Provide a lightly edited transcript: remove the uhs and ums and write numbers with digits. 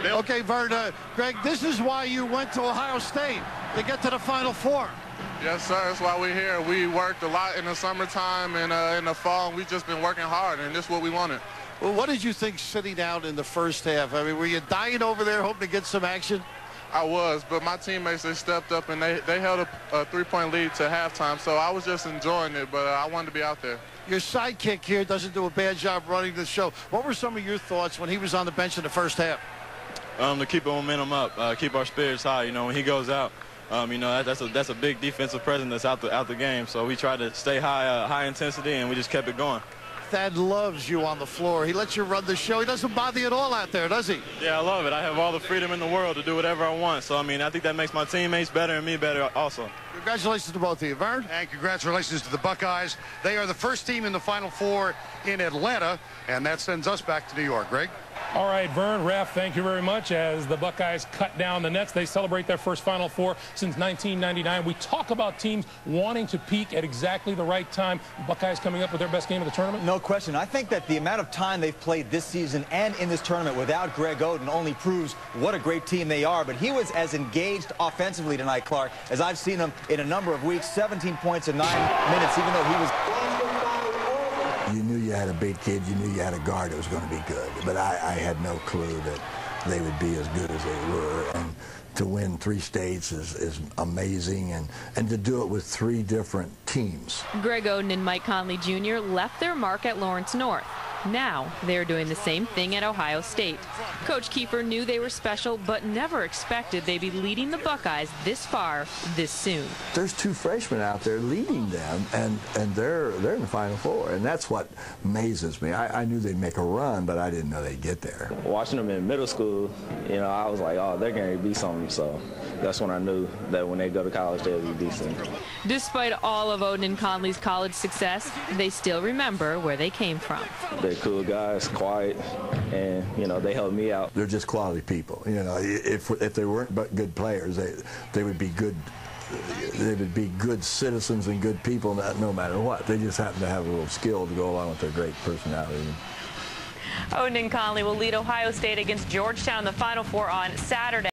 Okay, Vern, Greg, this is why you went to Ohio State, to get to the Final Four. Yes, sir. That's why we're here. We worked a lot in the summertime and in the fall, and we've just been working hard, and this is what we wanted. Well, what did you think sitting out in the first half? I mean, were you dying over there hoping to get some action? I was, but my teammates, they stepped up, and they held a three-point lead to halftime, so I was just enjoying it, but I wanted to be out there. Your sidekick here doesn't do a bad job running the show. What were some of your thoughts when he was on the bench in the first half? To keep the momentum up, keep our spirits high. You know, when he goes out, you know, that's a big defensive presence that's out the game. So we tried to stay high intensity, and we just kept it going. Thad loves you on the floor. He lets you run the show. He doesn't bother you at all out there, does he? Yeah, I love it. I have all the freedom in the world to do whatever I want. So, I mean, I think that makes my teammates better and me better also. Congratulations to both of you, Vern. And congratulations to the Buckeyes. They are the first team in the Final Four in Atlanta, and that sends us back to New York. Greg? All right, Vern, Raf, thank you very much. As the Buckeyes cut down the nets, they celebrate their first Final Four since 1999. We talk about teams wanting to peak at exactly the right time. The Buckeyes coming up with their best game of the tournament? No question. I think that the amount of time they've played this season and in this tournament without Greg Oden only proves what a great team they are. But he was as engaged offensively tonight, Clark, as I've seen him in a number of weeks. 17 points in 9 minutes, even though he was... You knew you had a big kid, you knew you had a guard that was going to be good. But I had no clue that they would be as good as they were. And to win 3 states is amazing, and to do it with 3 different teams. Greg Oden and Mike Conley Jr. left their mark at Lawrence North. Now they're doing the same thing at Ohio State. Coach Kiefer knew they were special, but never expected they'd be leading the Buckeyes this far, this soon. There's 2 freshmen out there leading them, and they're in the Final Four, and that's what amazes me. I knew they'd make a run, but I didn't know they'd get there. Watching them in middle school, you know, I was like, oh, they're going to be something. So that's when I knew that when they go to college, they'll be decent. Despite all of Oden and Conley's college success, they still remember where they came from. They're cool guys, quiet, and, you know, they helped me out. They're just quality people. You know, if they weren't but good players, they would be good. They would be good citizens and good people no matter what. They just happen to have a little skill to go along with their great personality. Oden and Conley will lead Ohio State against Georgetown in the Final Four on Saturday.